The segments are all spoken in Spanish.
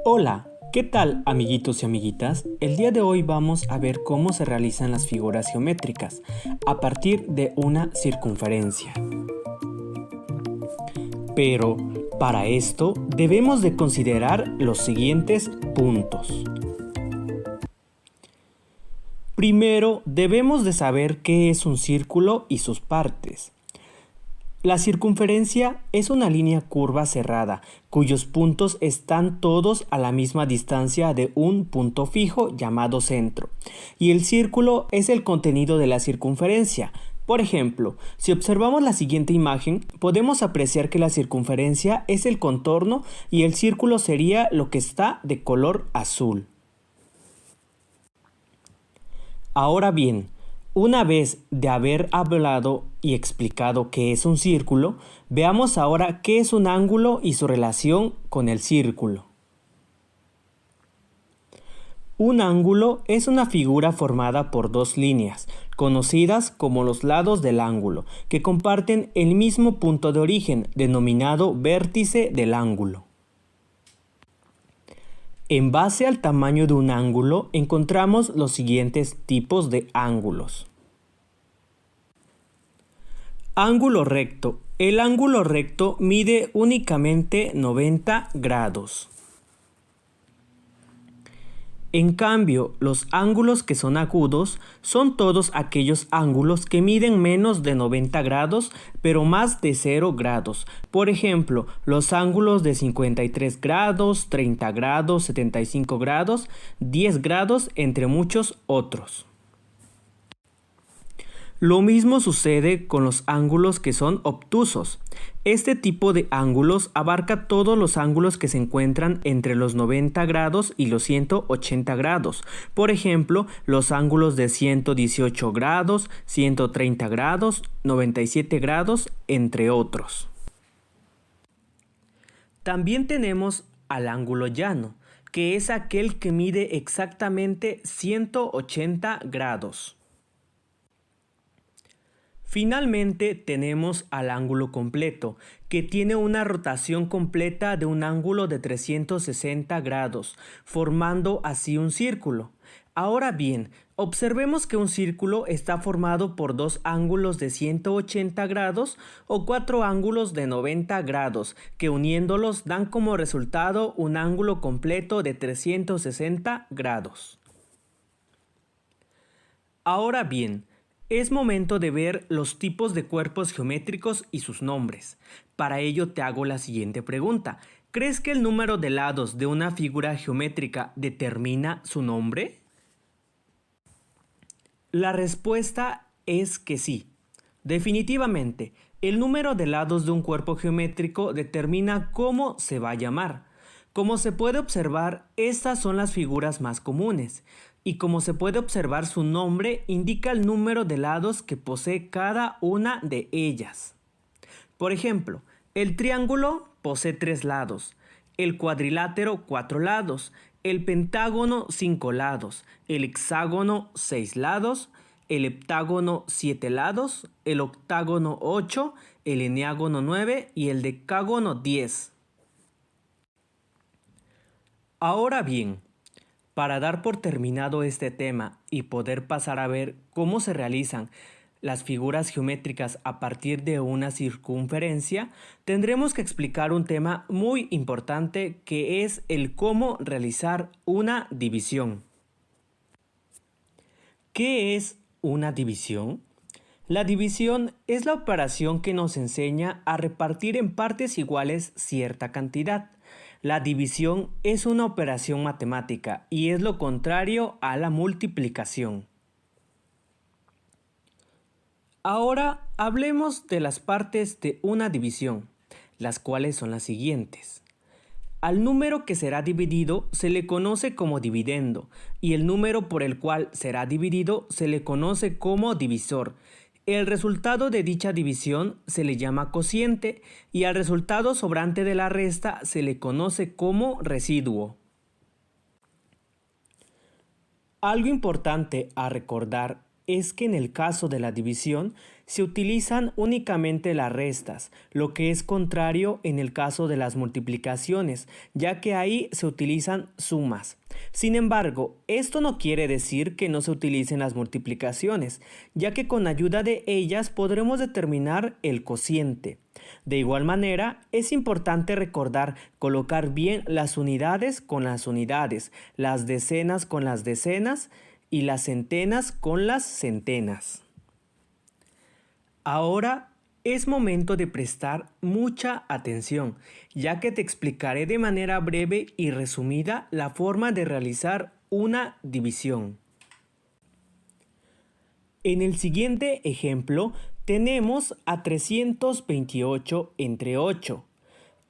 Hola, ¿qué tal amiguitos y amiguitas? El día de hoy vamos a ver cómo se realizan las figuras geométricas a partir de una circunferencia. Pero para esto debemos de considerar los siguientes puntos. Primero debemos de saber qué es un círculo y sus partes. La circunferencia es una línea curva cerrada, cuyos puntos están todos a la misma distancia de un punto fijo llamado centro, y el círculo es el contenido de la circunferencia. Por ejemplo, si observamos la siguiente imagen, podemos apreciar que la circunferencia es el contorno y el círculo sería lo que está de color azul. Ahora bien, una vez de haber hablado y explicado qué es un círculo, veamos ahora qué es un ángulo y su relación con el círculo. Un ángulo es una figura formada por dos líneas, conocidas como los lados del ángulo, que comparten el mismo punto de origen, denominado vértice del ángulo. En base al tamaño de un ángulo, encontramos los siguientes tipos de ángulos. Ángulo recto. El ángulo recto mide únicamente 90 grados. En cambio, los ángulos que son agudos son todos aquellos ángulos que miden menos de 90 grados, pero más de 0 grados. Por ejemplo, los ángulos de 53 grados, 30 grados, 75 grados, 10 grados, entre muchos otros. Lo mismo sucede con los ángulos que son obtusos. Este tipo de ángulos abarca todos los ángulos que se encuentran entre los 90 grados y los 180 grados. Por ejemplo, los ángulos de 118 grados, 130 grados, 97 grados, entre otros. También tenemos al ángulo llano, que es aquel que mide exactamente 180 grados. Finalmente tenemos al ángulo completo, que tiene una rotación completa de un ángulo de 360 grados, formando así un círculo. Ahora bien, observemos que un círculo está formado por dos ángulos de 180 grados o cuatro ángulos de 90 grados, que uniéndolos dan como resultado un ángulo completo de 360 grados. Ahora bien, es momento de ver los tipos de cuerpos geométricos y sus nombres. Para ello te hago la siguiente pregunta. ¿Crees que el número de lados de una figura geométrica determina su nombre? La respuesta es que sí. Definitivamente, el número de lados de un cuerpo geométrico determina cómo se va a llamar. Como se puede observar, estas son las figuras más comunes. Y como se puede observar, su nombre indica el número de lados que posee cada una de ellas. Por ejemplo, el triángulo posee 3 lados, el cuadrilátero 4 lados, el pentágono 5 lados, el hexágono 6 lados, el heptágono 7 lados, el octágono 8, el eneágono 9 y el decágono 10. Ahora bien, para dar por terminado este tema y poder pasar a ver cómo se realizan las figuras geométricas a partir de una circunferencia, tendremos que explicar un tema muy importante, que es el cómo realizar una división. ¿Qué es una división? La división es la operación que nos enseña a repartir en partes iguales cierta cantidad. La división es una operación matemática y es lo contrario a la multiplicación. Ahora hablemos de las partes de una división, las cuales son las siguientes. Al número que será dividido se le conoce como dividendo, y el número por el cual será dividido se le conoce como divisor. El resultado de dicha división se le llama cociente y al resultado sobrante de la resta se le conoce como residuo. Algo importante a recordar es que en el caso de la división se utilizan únicamente las restas, lo que es contrario en el caso de las multiplicaciones, ya que ahí se utilizan sumas. Sin embargo, esto no quiere decir que no se utilicen las multiplicaciones, ya que con ayuda de ellas podremos determinar el cociente. De igual manera, es importante recordar colocar bien las unidades con las unidades, las decenas con las decenas y las centenas con las centenas. Ahora es momento de prestar mucha atención, ya que te explicaré de manera breve y resumida la forma de realizar una división. En el siguiente ejemplo tenemos a 328 entre 8.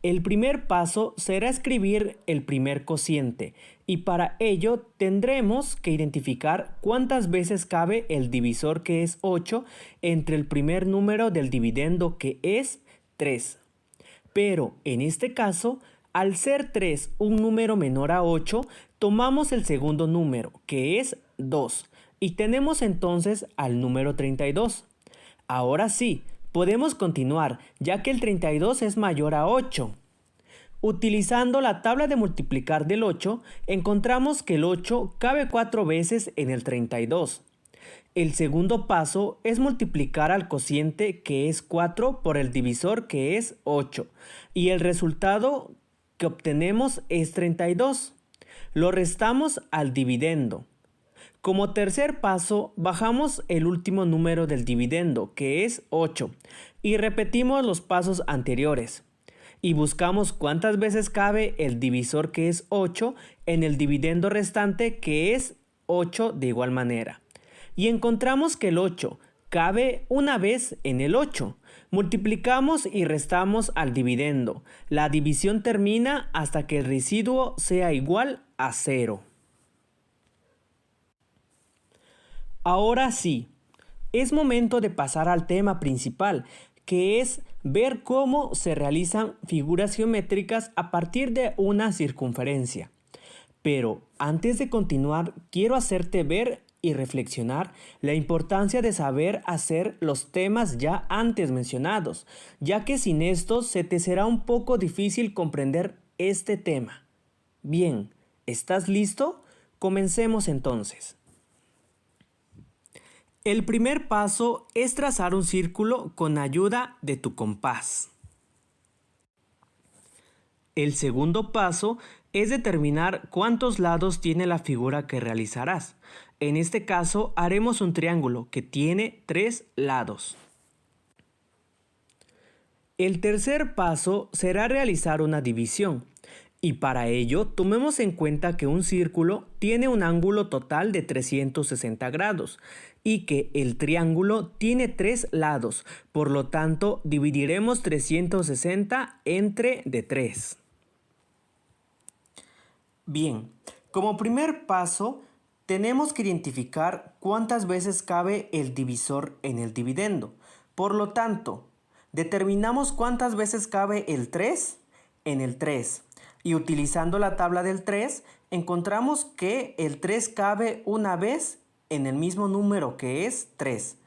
El primer paso será escribir el primer cociente y para ello tendremos que identificar cuántas veces cabe el divisor, que es 8, entre el primer número del dividendo, que es 3. Pero en este caso, al ser 3 un número menor a 8, tomamos el segundo número, que es 2, y tenemos entonces al número 32. Ahora sí, podemos continuar, ya que el 32 es mayor a 8. Utilizando la tabla de multiplicar del 8, encontramos que el 8 cabe 4 veces en el 32. El segundo paso es multiplicar al cociente, que es 4, por el divisor, que es 8, y el resultado que obtenemos es 32. Lo restamos al dividendo. Como tercer paso, bajamos el último número del dividendo, que es 8, y repetimos los pasos anteriores. Y buscamos cuántas veces cabe el divisor, que es 8, en el dividendo restante, que es 8 de igual manera. Y encontramos que el 8 cabe una vez en el 8. Multiplicamos y restamos al dividendo. La división termina hasta que el residuo sea igual a 0. Ahora sí, es momento de pasar al tema principal, que es ver cómo se realizan figuras geométricas a partir de una circunferencia. Pero antes de continuar, quiero hacerte ver y reflexionar la importancia de saber hacer los temas ya antes mencionados, ya que sin estos se te será un poco difícil comprender este tema. Bien, ¿estás listo? Comencemos entonces. El primer paso es trazar un círculo con ayuda de tu compás. El segundo paso es determinar cuántos lados tiene la figura que realizarás. En este caso haremos un triángulo que tiene 3 lados. El tercer paso será realizar una división. Y para ello, tomemos en cuenta que un círculo tiene un ángulo total de 360 grados y que el triángulo tiene 3 lados, por lo tanto, dividiremos 360 entre de 3. Bien, como primer paso, tenemos que identificar cuántas veces cabe el divisor en el dividendo. Por lo tanto, determinamos cuántas veces cabe el 3 en el 3. Y utilizando la tabla del 3, encontramos que el 3 cabe una vez en el mismo número, que es 3.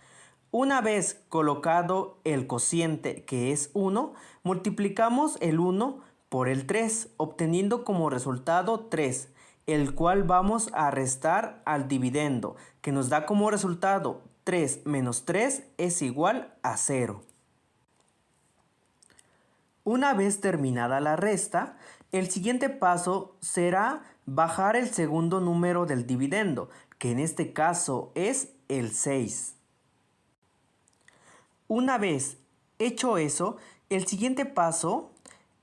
Una vez colocado el cociente, que es 1, multiplicamos el 1 por el 3, obteniendo como resultado 3, el cual vamos a restar al dividendo, que nos da como resultado 3 menos 3 es igual a 0. Una vez terminada la resta, el siguiente paso será bajar el segundo número del dividendo, que en este caso es el 6. Una vez hecho eso, el siguiente paso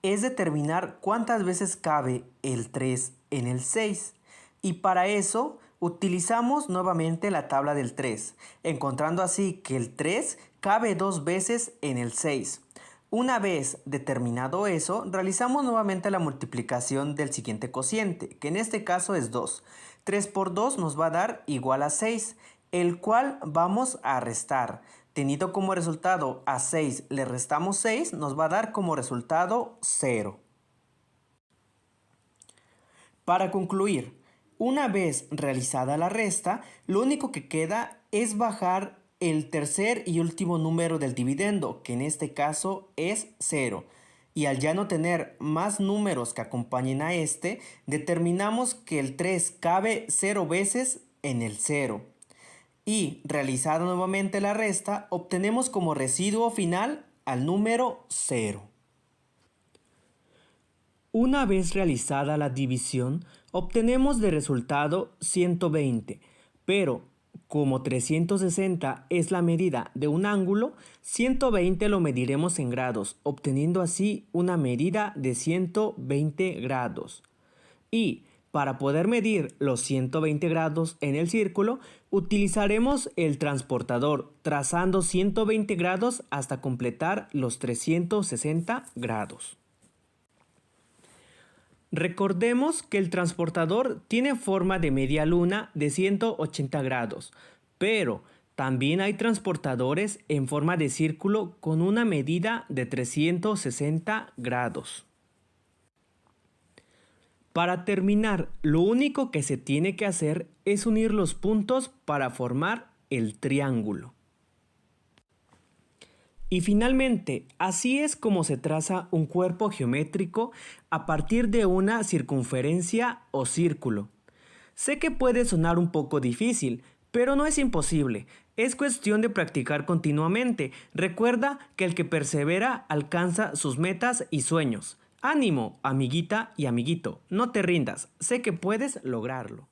es determinar cuántas veces cabe el 3 en el 6. Y para eso utilizamos nuevamente la tabla del 3, encontrando así que el 3 cabe 2 veces en el 6. Una vez determinado eso, realizamos nuevamente la multiplicación del siguiente cociente, que en este caso es 2. 3 por 2 nos va a dar igual a 6, el cual vamos a restar. Teniendo como resultado a 6 le restamos 6, nos va a dar como resultado 0. Para concluir, Una vez realizada la resta, lo único que queda es bajar el tercer y último número del dividendo, que en este caso es 0. Y al ya no tener más números que acompañen a este, determinamos que el 3 cabe 0 veces en el 0. Y realizada nuevamente la resta, obtenemos como residuo final al número 0. Una vez realizada la división, obtenemos de resultado 120, pero como 360 es la medida de un ángulo, 120 lo mediremos en grados, obteniendo así una medida de 120 grados. Y para poder medir los 120 grados en el círculo, utilizaremos el transportador, trazando 120 grados hasta completar los 360 grados. Recordemos que el transportador tiene forma de media luna de 180 grados, pero también hay transportadores en forma de círculo con una medida de 360 grados. Para terminar, lo único que se tiene que hacer es unir los puntos para formar el triángulo. Y finalmente, así es como se traza un cuerpo geométrico a partir de una circunferencia o círculo. Sé que puede sonar un poco difícil, pero no es imposible. Es cuestión de practicar continuamente. Recuerda que el que persevera alcanza sus metas y sueños. Ánimo, amiguita y amiguito, no te rindas, sé que puedes lograrlo.